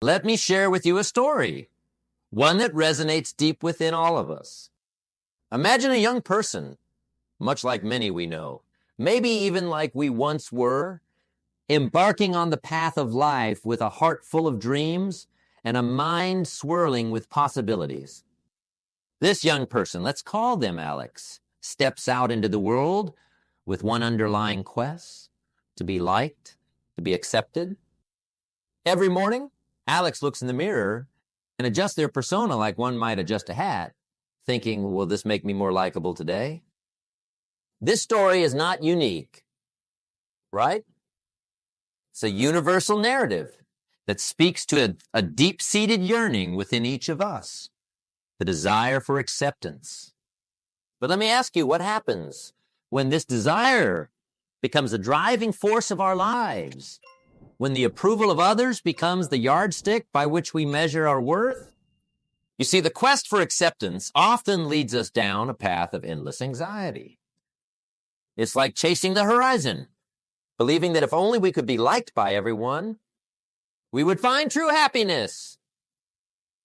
Let me share with you a story, one that resonates deep within all of us. Imagine a young person, much like many we know, maybe even like we once were, embarking on the path of life with a heart full of dreams and a mind swirling with possibilities. This young person, let's call them Alex, steps out into the world with one underlying quest: to be liked, to be accepted. Every morning, Alex looks in the mirror and adjusts their persona like one might adjust a hat, thinking, will this make me more likable today? This story is not unique, right? It's a universal narrative that speaks to a deep-seated yearning within each of us, the desire for acceptance. But let me ask you, what happens when this desire becomes a driving force of our lives? When the approval of others becomes the yardstick by which we measure our worth? You see, the quest for acceptance often leads us down a path of endless anxiety. It's like chasing the horizon, believing that if only we could be liked by everyone, we would find true happiness.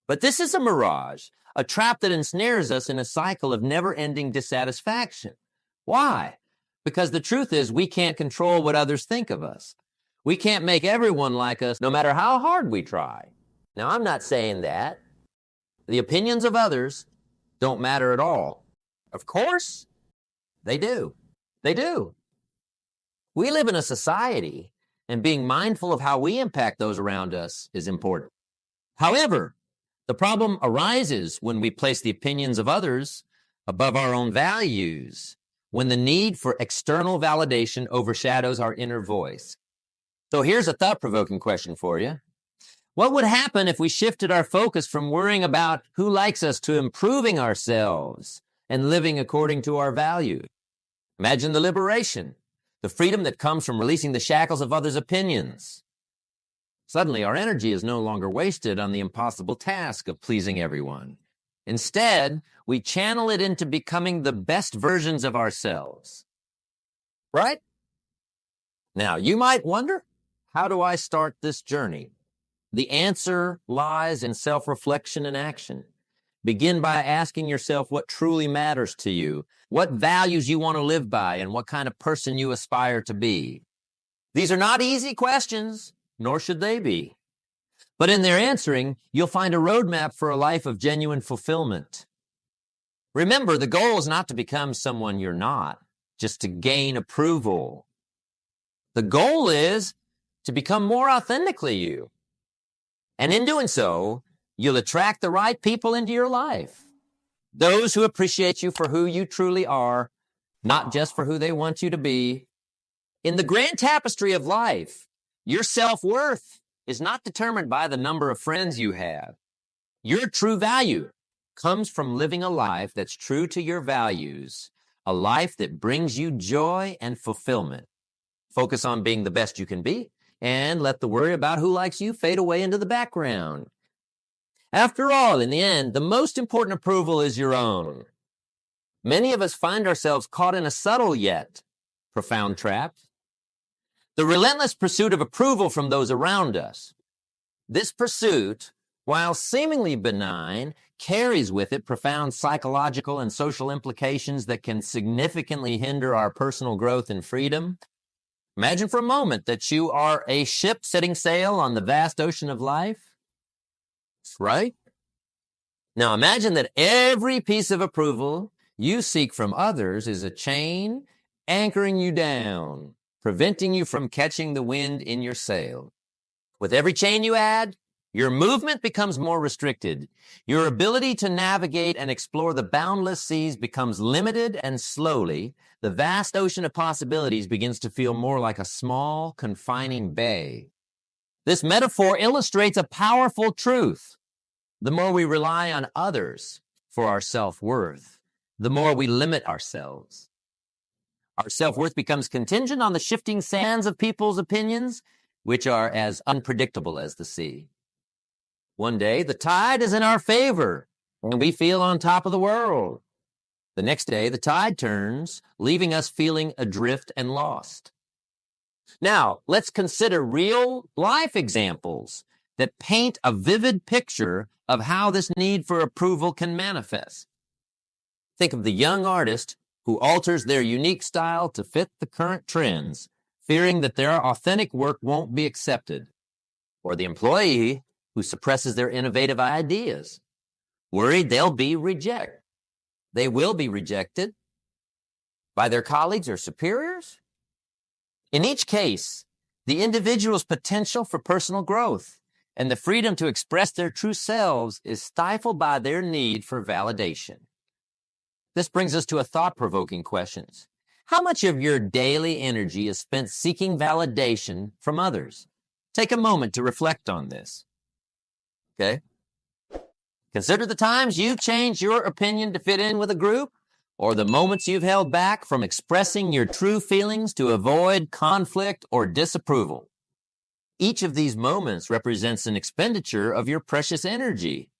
But this is a mirage, a trap that ensnares us in a cycle of never-ending dissatisfaction. Why? Because the truth is we can't control what others think of us. We can't make everyone like us no matter how hard we try. Now, I'm not saying that the opinions of others don't matter at all. Of course, they do. They do. We live in a society, and being mindful of how we impact those around us is important. However, the problem arises when we place the opinions of others above our own values, when the need for external validation overshadows our inner voice. So here's a thought-provoking question for you. What would happen if we shifted our focus from worrying about who likes us to improving ourselves and living according to our values? Imagine the liberation, the freedom that comes from releasing the shackles of others' opinions. Suddenly, our energy is no longer wasted on the impossible task of pleasing everyone. Instead, we channel it into becoming the best versions of ourselves. Right? Now, you might wonder, how do I start this journey? The answer lies in self-reflection and action. Begin by asking yourself what truly matters to you, what values you want to live by, and what kind of person you aspire to be. These are not easy questions, nor should they be. But in their answering, you'll find a roadmap for a life of genuine fulfillment. Remember, the goal is not to become someone you're not, just to gain approval. The goal is to become more authentically you. And in doing so, you'll attract the right people into your life. Those who appreciate you for who you truly are, not just for who they want you to be. In the grand tapestry of life, your self-worth is not determined by the number of friends you have. Your true value comes from living a life that's true to your values, a life that brings you joy and fulfillment. Focus on being the best you can be, and let the worry about who likes you fade away into the background. After all, in the end, the most important approval is your own. Many of us find ourselves caught in a subtle yet profound trap: the relentless pursuit of approval from those around us. This pursuit, while seemingly benign, carries with it profound psychological and social implications that can significantly hinder our personal growth and freedom. Imagine for a moment that you are a ship setting sail on the vast ocean of life. Right? Now imagine that every piece of approval you seek from others is a chain anchoring you down, preventing you from catching the wind in your sail. With every chain you add, your movement becomes more restricted. Your ability to navigate and explore the boundless seas becomes limited, and slowly, the vast ocean of possibilities begins to feel more like a small, confining bay. This metaphor illustrates a powerful truth. The more we rely on others for our self-worth, the more we limit ourselves. Our self-worth becomes contingent on the shifting sands of people's opinions, which are as unpredictable as the sea. One day, the tide is in our favor, and we feel on top of the world. The next day, the tide turns, leaving us feeling adrift and lost. Now, let's consider real life examples. that paint a vivid picture of how this need for approval can manifest. Think of the young artist who alters their unique style to fit the current trends, fearing that their authentic work won't be accepted, or the employee who suppresses their innovative ideas, worried they will be rejected by their colleagues or superiors. In each case, the individual's potential for personal growth and the freedom to express their true selves is stifled by their need for validation. This brings us to a thought-provoking question. How much of your daily energy is spent seeking validation from others? Take a moment to reflect on this. Okay? Consider the times you've changed your opinion to fit in with a group, or the moments you've held back from expressing your true feelings to avoid conflict or disapproval. Each of these moments represents an expenditure of your precious energy,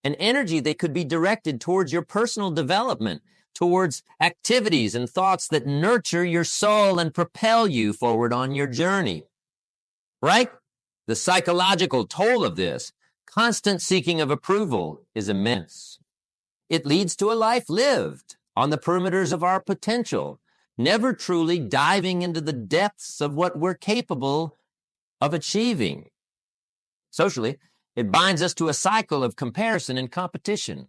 an energy that could be directed towards your personal development, towards activities and thoughts that nurture your soul and propel you forward on your journey. Right? The psychological toll of this, constant seeking of approval, is immense. It leads to a life lived on the perimeters of our potential, never truly diving into the depths of what we're capable of achieving. Socially, it binds us to a cycle of comparison and competition,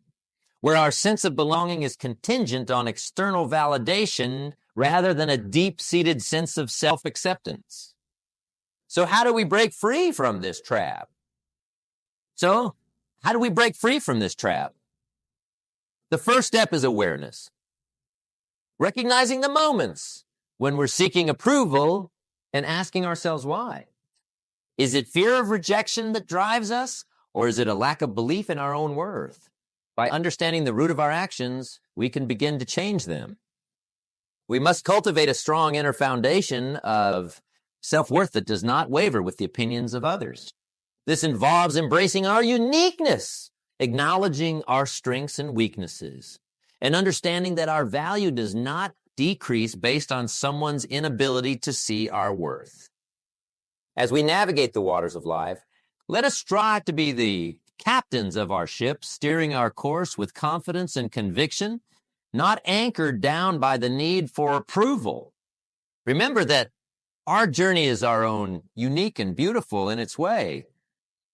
where our sense of belonging is contingent on external validation rather than a deep-seated sense of self-acceptance. So how do we break free from this trap? The first step is awareness. Recognizing the moments when we're seeking approval and asking ourselves why. Is it fear of rejection that drives us, or is it a lack of belief in our own worth? By understanding the root of our actions, we can begin to change them. We must cultivate a strong inner foundation of self-worth that does not waver with the opinions of others. This involves embracing our uniqueness, acknowledging our strengths and weaknesses, and understanding that our value does not decrease based on someone's inability to see our worth. As we navigate the waters of life, let us strive to be the captains of our ship, steering our course with confidence and conviction, not anchored down by the need for approval. Remember that our journey is our own, unique and beautiful in its way,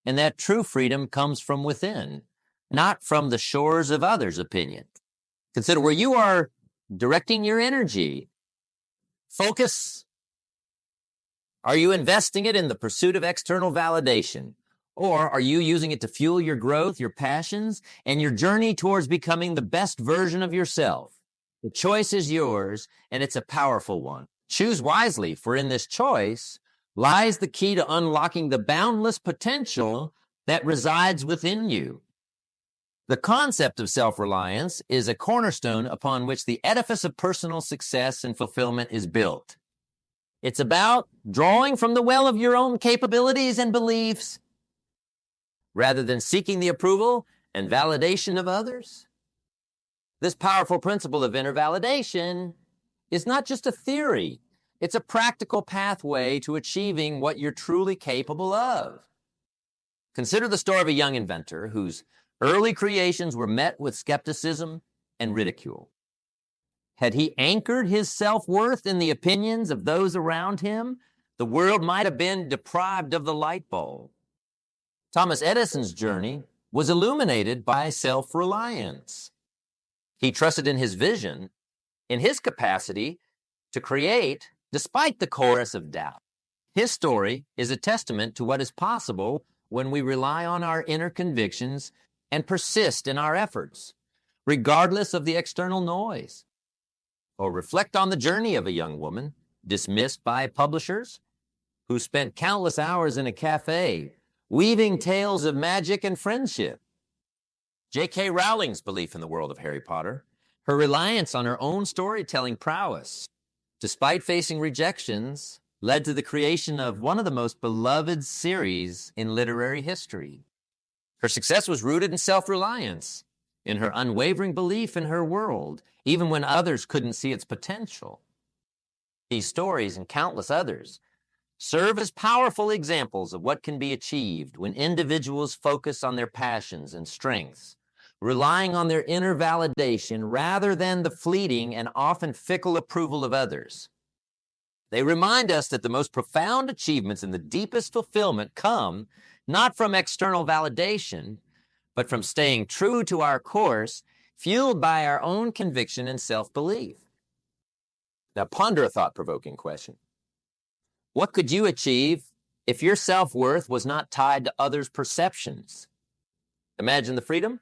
and that true freedom comes from within, not from the shores of others' opinion. Consider where you are directing your energy. Focus. Are you investing it in the pursuit of external validation? Or are you using it to fuel your growth, your passions, and your journey towards becoming the best version of yourself? The choice is yours, and it's a powerful one. Choose wisely, for in this choice lies the key to unlocking the boundless potential that resides within you. The concept of self-reliance is a cornerstone upon which the edifice of personal success and fulfillment is built. It's about drawing from the well of your own capabilities and beliefs rather than seeking the approval and validation of others. This powerful principle of inner validation is not just a theory. It's a practical pathway to achieving what you're truly capable of. Consider the story of a young inventor whose early creations were met with skepticism and ridicule. Had he anchored his self-worth in the opinions of those around him, the world might have been deprived of the light bulb. Thomas Edison's journey was illuminated by self-reliance. He trusted in his vision, in his capacity to create despite the chorus of doubt. His story is a testament to what is possible when we rely on our inner convictions and persist in our efforts, regardless of the external noise. Or reflect on the journey of a young woman dismissed by publishers who spent countless hours in a cafe weaving tales of magic and friendship. J.K. Rowling's belief in the world of Harry Potter, her reliance on her own storytelling prowess, despite facing rejections, led to the creation of one of the most beloved series in literary history. Her success was rooted in self-reliance, in her unwavering belief in her world, even when others couldn't see its potential. These stories and countless others serve as powerful examples of what can be achieved when individuals focus on their passions and strengths, relying on their inner validation rather than the fleeting and often fickle approval of others. They remind us that the most profound achievements and the deepest fulfillment come not from external validation, but from staying true to our course, fueled by our own conviction and self-belief. Now ponder a thought-provoking question. What could you achieve if your self-worth was not tied to others' perceptions? Imagine the freedom,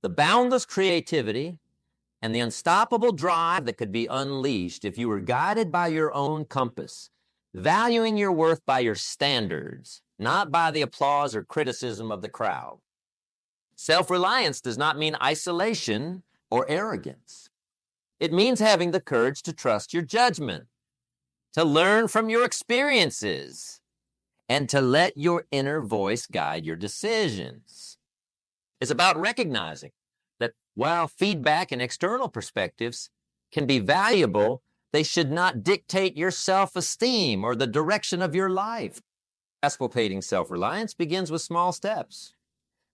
the boundless creativity, and the unstoppable drive that could be unleashed if you were guided by your own compass, valuing your worth by your standards, not by the applause or criticism of the crowd. Self-reliance does not mean isolation or arrogance. It means having the courage to trust your judgment, to learn from your experiences, and to let your inner voice guide your decisions. It's about recognizing that while feedback and external perspectives can be valuable, they should not dictate your self-esteem or the direction of your life. Cultivating self-reliance begins with small steps.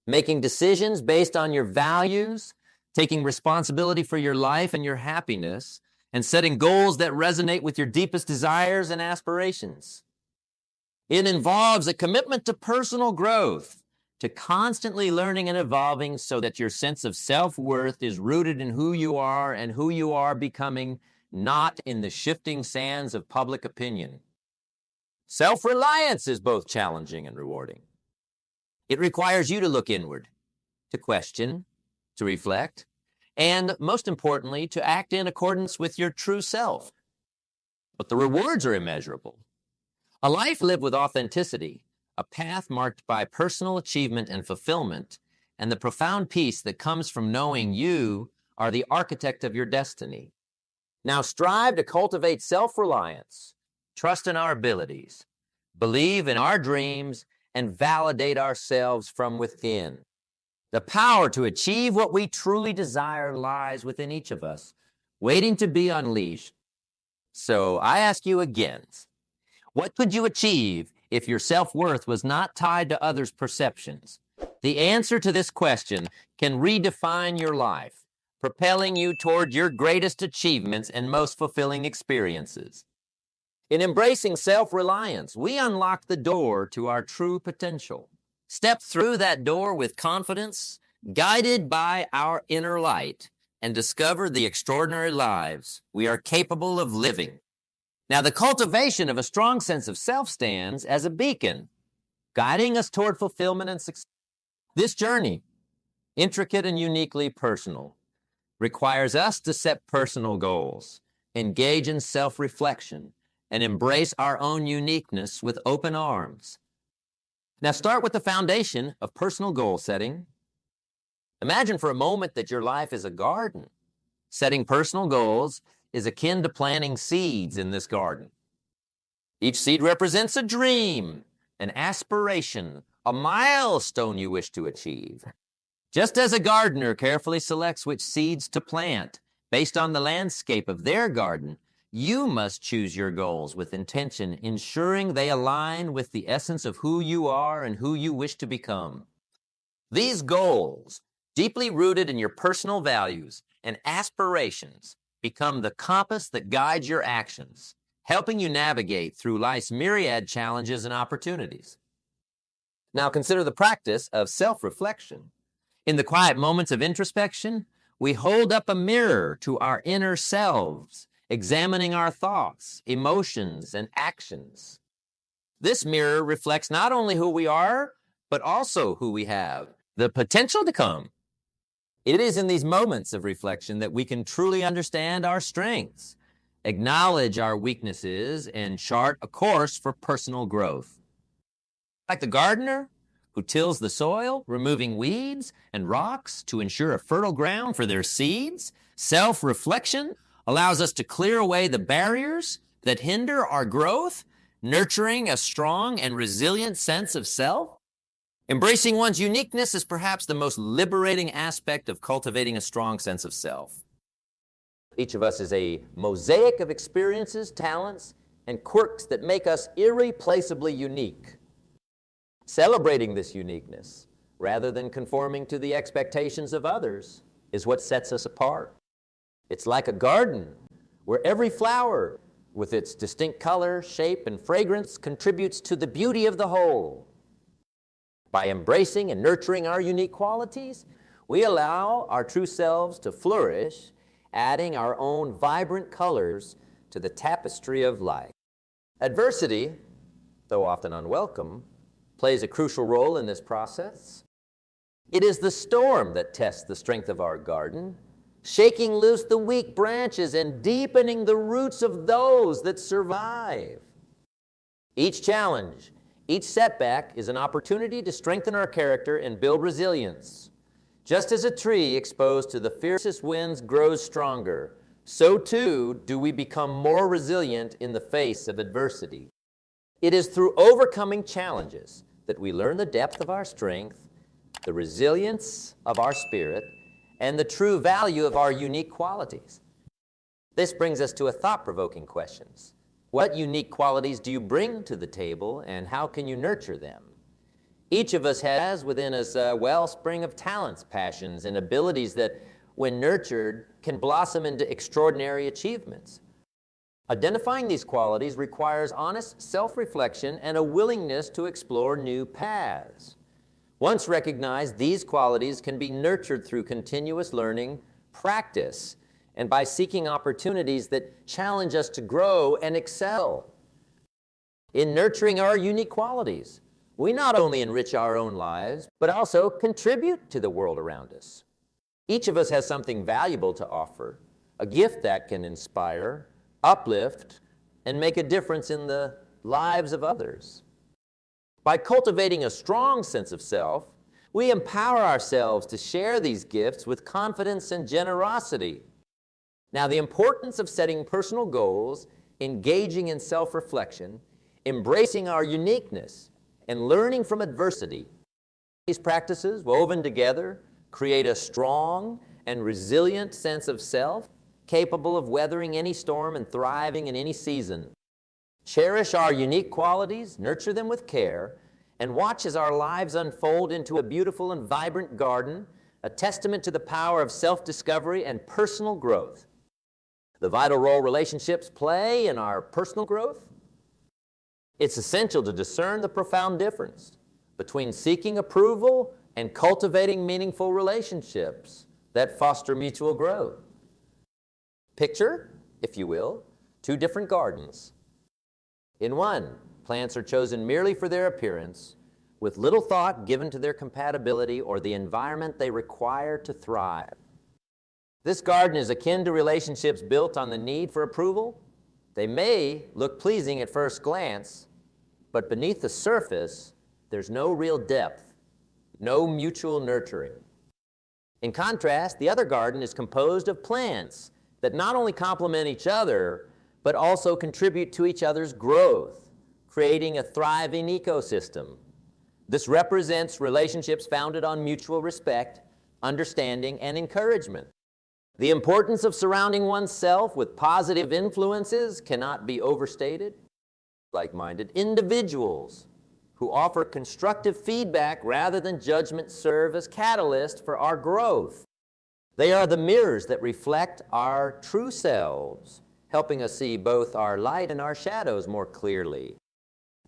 Making decisions based on your values, taking responsibility for your life and your happiness, and setting goals that resonate with your deepest desires and aspirations. It involves a commitment to personal growth, to constantly learning and evolving so that your sense of self-worth is rooted in who you are and who you are becoming, not in the shifting sands of public opinion. Self-reliance is both challenging and rewarding. It requires you to look inward, to question, to reflect, and most importantly, to act in accordance with your true self. But the rewards are immeasurable. A life lived with authenticity, a path marked by personal achievement and fulfillment, and the profound peace that comes from knowing you are the architect of your destiny. Now strive to cultivate self-reliance, trust in our abilities, believe in our dreams, and validate ourselves from within. The power to achieve what we truly desire lies within each of us, waiting to be unleashed. So I ask you again, what could you achieve if your self-worth was not tied to others' perceptions? The answer to this question can redefine your life, propelling you toward your greatest achievements and most fulfilling experiences. In embracing self-reliance, we unlock the door to our true potential. Step through that door with confidence, guided by our inner light, and discover the extraordinary lives we are capable of living. Now, the cultivation of a strong sense of self stands as a beacon, guiding us toward fulfillment and success. This journey, intricate and uniquely personal, requires us to set personal goals, engage in self-reflection, and embrace our own uniqueness with open arms. Now start with the foundation of personal goal setting. Imagine for a moment that your life is a garden. Setting personal goals is akin to planting seeds in this garden. Each seed represents a dream, an aspiration, a milestone you wish to achieve. Just as a gardener carefully selects which seeds to plant based on the landscape of their garden, you must choose your goals with intention, ensuring they align with the essence of who you are and who you wish to become. These goals, deeply rooted in your personal values and aspirations, become the compass that guides your actions, helping you navigate through life's myriad challenges and opportunities. Now consider the practice of self-reflection. In the quiet moments of introspection, we hold up a mirror to our inner selves, examining our thoughts, emotions, and actions. This mirror reflects not only who we are, but also who we have the potential to become. It is in these moments of reflection that we can truly understand our strengths, acknowledge our weaknesses, and chart a course for personal growth. Like the gardener who tills the soil, removing weeds and rocks to ensure a fertile ground for their seeds, self-reflection allows us to clear away the barriers that hinder our growth, nurturing a strong and resilient sense of self. Embracing one's uniqueness is perhaps the most liberating aspect of cultivating a strong sense of self. Each of us is a mosaic of experiences, talents, and quirks that make us irreplaceably unique. Celebrating this uniqueness, rather than conforming to the expectations of others, is what sets us apart. It's like a garden where every flower, with its distinct color, shape, and fragrance, contributes to the beauty of the whole. By embracing and nurturing our unique qualities, we allow our true selves to flourish, adding our own vibrant colors to the tapestry of life. Adversity, though often unwelcome, plays a crucial role in this process. It is the storm that tests the strength of our garden, shaking loose the weak branches and deepening the roots of those that survive. Each challenge, each setback is an opportunity to strengthen our character and build resilience. Just as a tree exposed to the fiercest winds grows stronger, so too do we become more resilient in the face of adversity. It is through overcoming challenges that we learn the depth of our strength, the resilience of our spirit, and the true value of our unique qualities. This brings us to a thought-provoking question. What unique qualities do you bring to the table, and how can you nurture them? Each of us has within us a wellspring of talents, passions, and abilities that, when nurtured, can blossom into extraordinary achievements. Identifying these qualities requires honest self-reflection and a willingness to explore new paths. Once recognized, these qualities can be nurtured through continuous learning, practice, and by seeking opportunities that challenge us to grow and excel. In nurturing our unique qualities, we not only enrich our own lives, but also contribute to the world around us. Each of us has something valuable to offer, a gift that can inspire, uplift, and make a difference in the lives of others. By cultivating a strong sense of self, we empower ourselves to share these gifts with confidence and generosity. Now, the importance of setting personal goals, engaging in self-reflection, embracing our uniqueness, and learning from adversity. These practices, woven together, create a strong and resilient sense of self, capable of weathering any storm and thriving in any season. Cherish our unique qualities, nurture them with care, and watch as our lives unfold into a beautiful and vibrant garden, a testament to the power of self-discovery and personal growth. The vital role relationships play in our personal growth. It's essential to discern the profound difference between seeking approval and cultivating meaningful relationships that foster mutual growth. Picture, if you will, two different gardens. In one, plants are chosen merely for their appearance, with little thought given to their compatibility or the environment they require to thrive. This garden is akin to relationships built on the need for approval. They may look pleasing at first glance, but beneath the surface, there's no real depth, no mutual nurturing. In contrast, the other garden is composed of plants that not only complement each other, but also contribute to each other's growth, creating a thriving ecosystem. This represents relationships founded on mutual respect, understanding, and encouragement. The importance of surrounding oneself with positive influences cannot be overstated. Like-minded individuals who offer constructive feedback rather than judgment serve as catalysts for our growth. They are the mirrors that reflect our true selves, helping us see both our light and our shadows more clearly.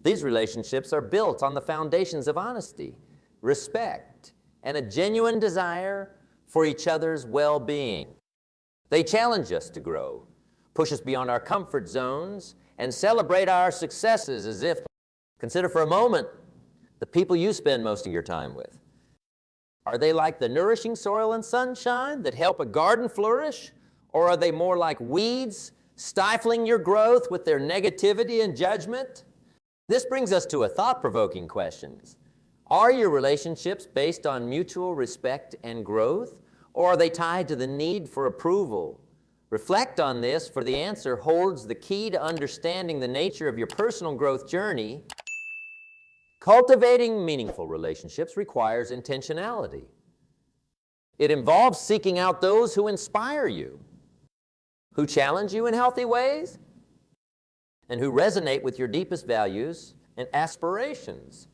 These relationships are built on the foundations of honesty, respect, and a genuine desire for each other's well-being. They challenge us to grow, push us beyond our comfort zones, and celebrate our successes as if, consider for a moment, the people you spend most of your time with. Are they like the nourishing soil and sunshine that help a garden flourish? Or are they more like weeds, stifling your growth with their negativity and judgment? This brings us to a thought-provoking question. Are your relationships based on mutual respect and growth, or are they tied to the need for approval? Reflect on this, for the answer holds the key to understanding the nature of your personal growth journey. Cultivating meaningful relationships requires intentionality. It involves seeking out those who inspire you, who challenge you in healthy ways, and who resonate with your deepest values and aspirations.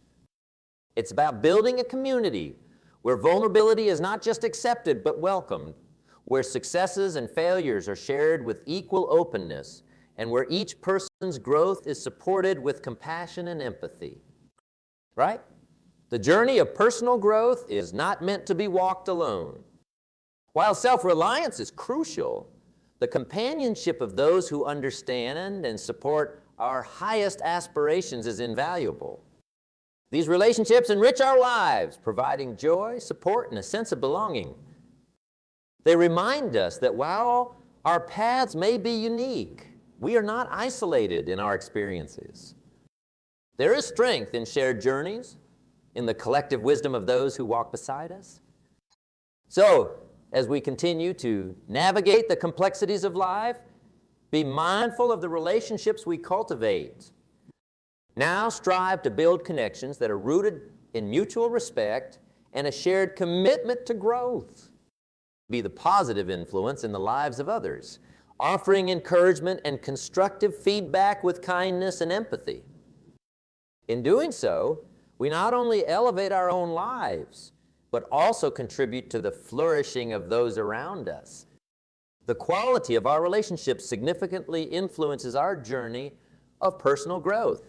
It's about building a community where vulnerability is not just accepted but welcomed, where successes and failures are shared with equal openness, and where each person's growth is supported with compassion and empathy. Right? The journey of personal growth is not meant to be walked alone. While self-reliance is crucial, the companionship of those who understand and support our highest aspirations is invaluable. These relationships enrich our lives, providing joy, support, and a sense of belonging. They remind us that while our paths may be unique, we are not isolated in our experiences. There is strength in shared journeys, in the collective wisdom of those who walk beside us. So, as we continue to navigate the complexities of life, be mindful of the relationships we cultivate. Now strive to build connections that are rooted in mutual respect and a shared commitment to growth. Be the positive influence in the lives of others, offering encouragement and constructive feedback with kindness and empathy. In doing so, we not only elevate our own lives, but also contribute to the flourishing of those around us. The quality of our relationships significantly influences our journey of personal growth.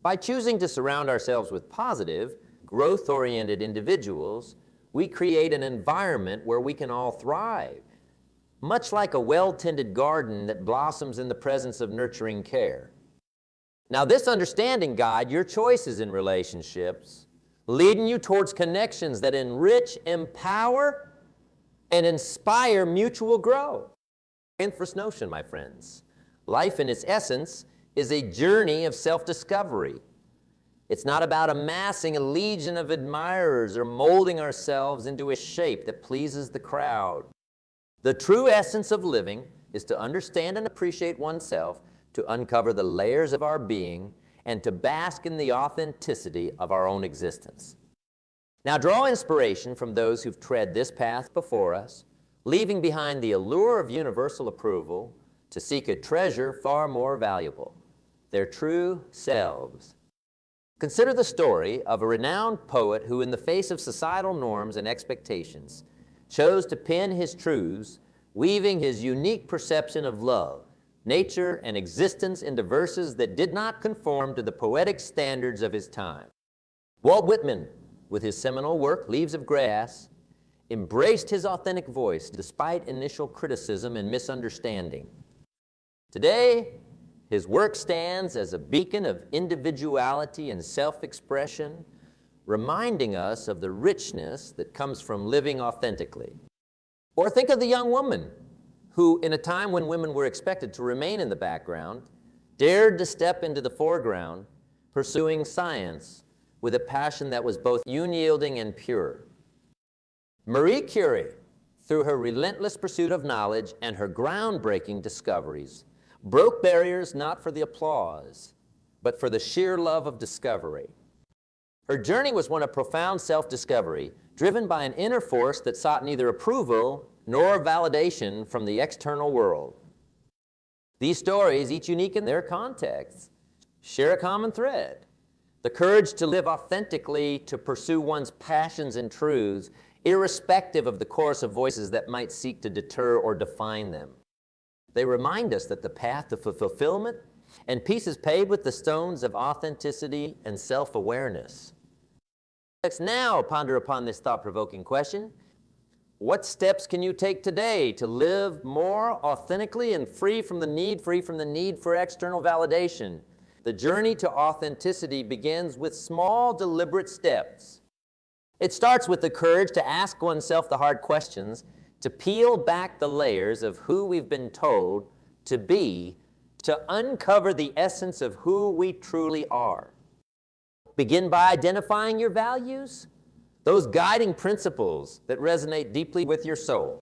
By choosing to surround ourselves with positive, growth-oriented individuals, we create an environment where we can all thrive, much like a well-tended garden that blossoms in the presence of nurturing care. Now, this understanding guides your choices in relationships, leading you towards connections that enrich, empower, and inspire mutual growth. And first notion, my friends, life in its essence is a journey of self-discovery. It's not about amassing a legion of admirers or molding ourselves into a shape that pleases the crowd. The true essence of living is to understand and appreciate oneself, to uncover the layers of our being, and to bask in the authenticity of our own existence. Now, draw inspiration from those who've tread this path before us, leaving behind the allure of universal approval to seek a treasure far more valuable, their true selves. Consider the story of a renowned poet who, in the face of societal norms and expectations, chose to pen his truths, weaving his unique perception of love, nature, and existence into verses that did not conform to the poetic standards of his time. Walt Whitman, with his seminal work, Leaves of Grass, embraced his authentic voice despite initial criticism and misunderstanding. Today, his work stands as a beacon of individuality and self-expression, reminding us of the richness that comes from living authentically. Or think of the young woman who, in a time when women were expected to remain in the background, dared to step into the foreground, pursuing science with a passion that was both unyielding and pure. Marie Curie, through her relentless pursuit of knowledge and her groundbreaking discoveries, broke barriers not for the applause, but for the sheer love of discovery. Her journey was one of profound self-discovery, driven by an inner force that sought neither approval nor validation from the external world. These stories, each unique in their context, share a common thread: the courage to live authentically, to pursue one's passions and truths, irrespective of the chorus of voices that might seek to deter or define them. They remind us that the path to fulfillment and peace is paved with the stones of authenticity and self-awareness. Let's now ponder upon this thought-provoking question: what steps can you take today to live more authentically and free from the need for external validation? The journey to authenticity begins with small, deliberate steps. It starts with the courage to ask oneself the hard questions, to peel back the layers of who we've been told to be, to uncover the essence of who we truly are. Begin by identifying your values, those guiding principles that resonate deeply with your soul.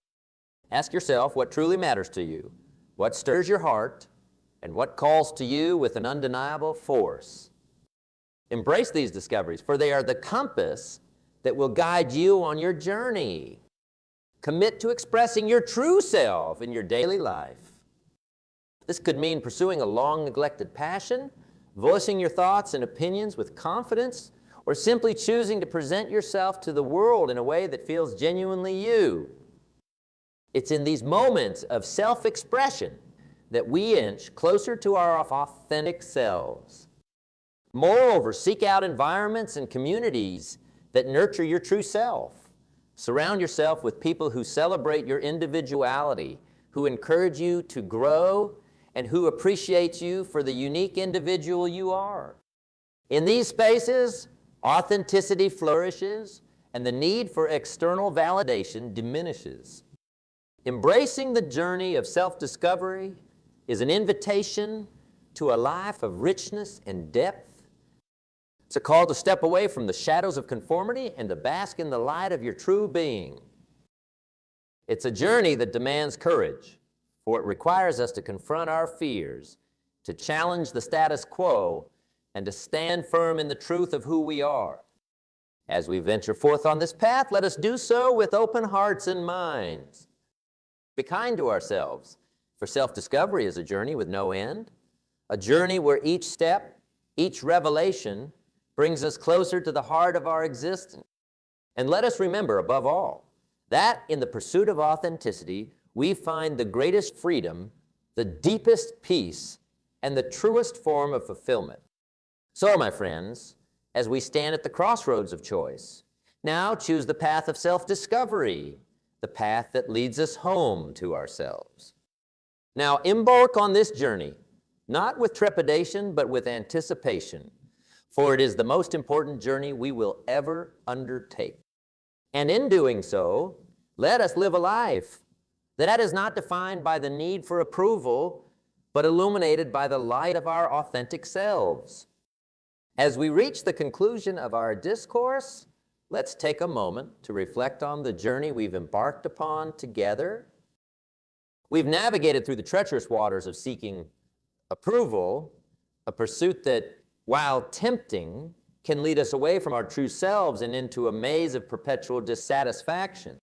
Ask yourself what truly matters to you, what stirs your heart, and what calls to you with an undeniable force. Embrace these discoveries, for they are the compass that will guide you on your journey. Commit to expressing your true self in your daily life. This could mean pursuing a long-neglected passion, voicing your thoughts and opinions with confidence, or simply choosing to present yourself to the world in a way that feels genuinely you. It's in these moments of self-expression that we inch closer to our authentic selves. Moreover, seek out environments and communities that nurture your true self. Surround yourself with people who celebrate your individuality, who encourage you to grow, and who appreciate you for the unique individual you are. In these spaces, authenticity flourishes and the need for external validation diminishes. Embracing the journey of self-discovery is an invitation to a life of richness and depth. It's a call to step away from the shadows of conformity and to bask in the light of your true being. It's a journey that demands courage, for it requires us to confront our fears, to challenge the status quo, and to stand firm in the truth of who we are. As we venture forth on this path, let us do so with open hearts and minds. Be kind to ourselves, for self-discovery is a journey with no end, a journey where each step, each revelation, brings us closer to the heart of our existence. And let us remember, above all, that in the pursuit of authenticity, we find the greatest freedom, the deepest peace, and the truest form of fulfillment. So, my friends, as we stand at the crossroads of choice, now choose the path of self-discovery, the path that leads us home to ourselves. Now, embark on this journey, not with trepidation, but with anticipation, for it is the most important journey we will ever undertake. And in doing so, let us live a life that is not defined by the need for approval, but illuminated by the light of our authentic selves. As we reach the conclusion of our discourse, let's take a moment to reflect on the journey we've embarked upon together. We've navigated through the treacherous waters of seeking approval, a pursuit that, while tempting, can lead us away from our true selves and into a maze of perpetual dissatisfaction.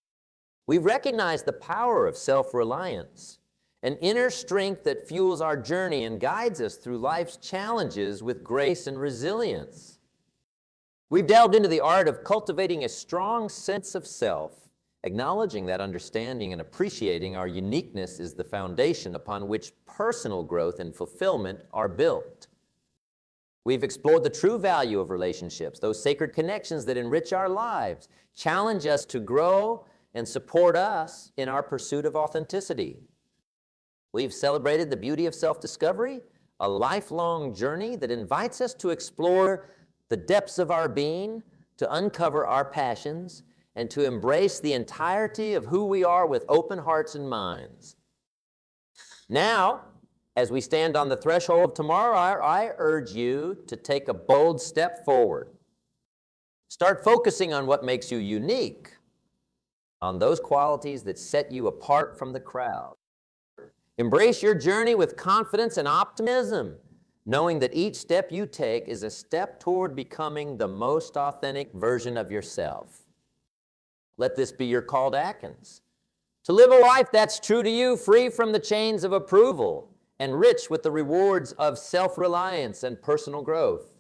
We've recognized the power of self-reliance, an inner strength that fuels our journey and guides us through life's challenges with grace and resilience. We've delved into the art of cultivating a strong sense of self, acknowledging that understanding and appreciating our uniqueness is the foundation upon which personal growth and fulfillment are built. We've explored the true value of relationships, those sacred connections that enrich our lives, challenge us to grow, and support us in our pursuit of authenticity. We've celebrated the beauty of self-discovery, a lifelong journey that invites us to explore the depths of our being, to uncover our passions, and to embrace the entirety of who we are with open hearts and minds. Now, as we stand on the threshold of tomorrow, I urge you to take a bold step forward. Start focusing on what makes you unique, on those qualities that set you apart from the crowd. Embrace your journey with confidence and optimism, knowing that each step you take is a step toward becoming the most authentic version of yourself. Let this be your call to actions, to live a life that's true to you, free from the chains of approval, and rich with the rewards of self-reliance and personal growth.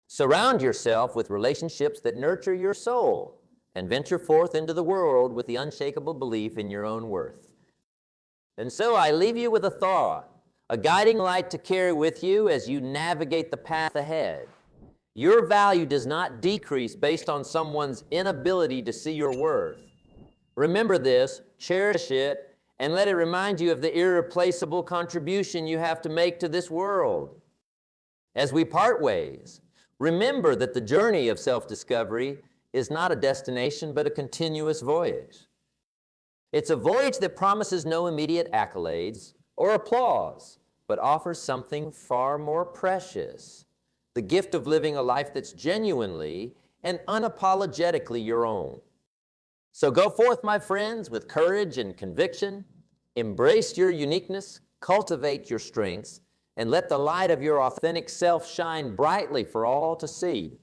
Surround yourself with relationships that nurture your soul, and venture forth into the world with the unshakable belief in your own worth. And so I leave you with a thought, a guiding light to carry with you as you navigate the path ahead. Your value does not decrease based on someone's inability to see your worth. Remember this, cherish it, and let it remind you of the irreplaceable contribution you have to make to this world. As we part ways, remember that the journey of self-discovery is not a destination, but a continuous voyage. It's a voyage that promises no immediate accolades or applause, but offers something far more precious, the gift of living a life that's genuinely and unapologetically your own. So go forth, my friends, with courage and conviction. Embrace your uniqueness, cultivate your strengths, and let the light of your authentic self shine brightly for all to see.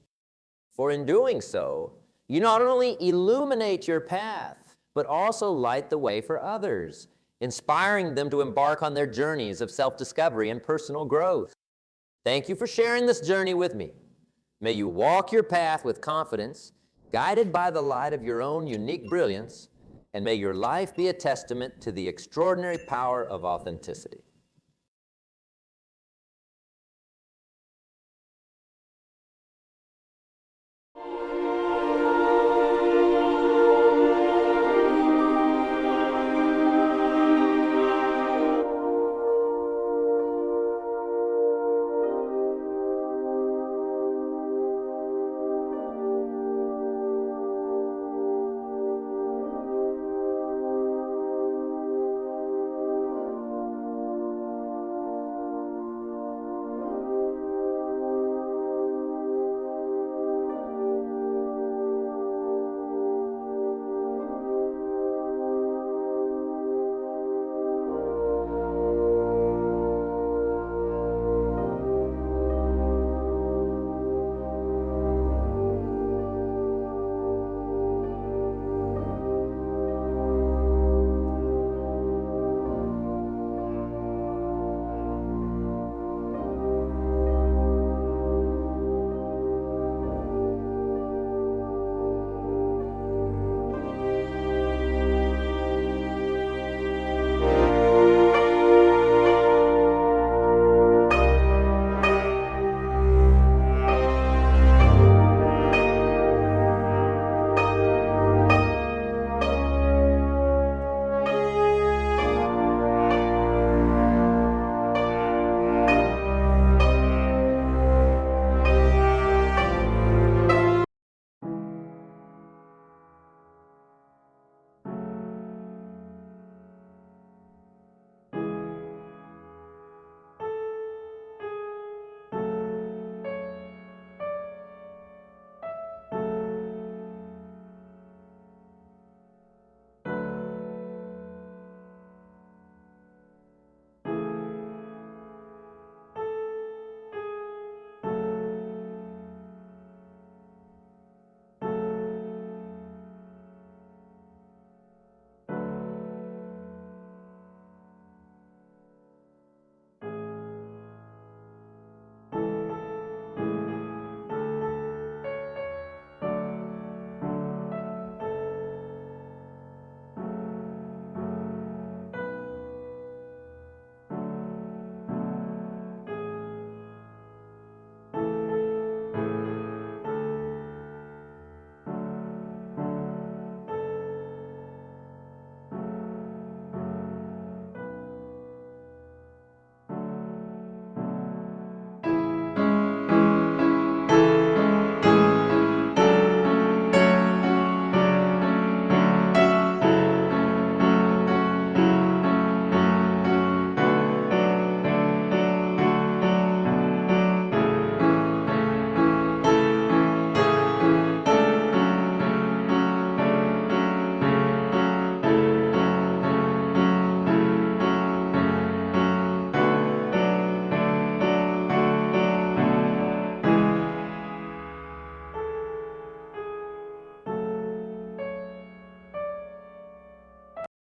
For in doing so, you not only illuminate your path, but also light the way for others, inspiring them to embark on their journeys of self-discovery and personal growth. Thank you for sharing this journey with me. May you walk your path with confidence, guided by the light of your own unique brilliance, and may your life be a testament to the extraordinary power of authenticity.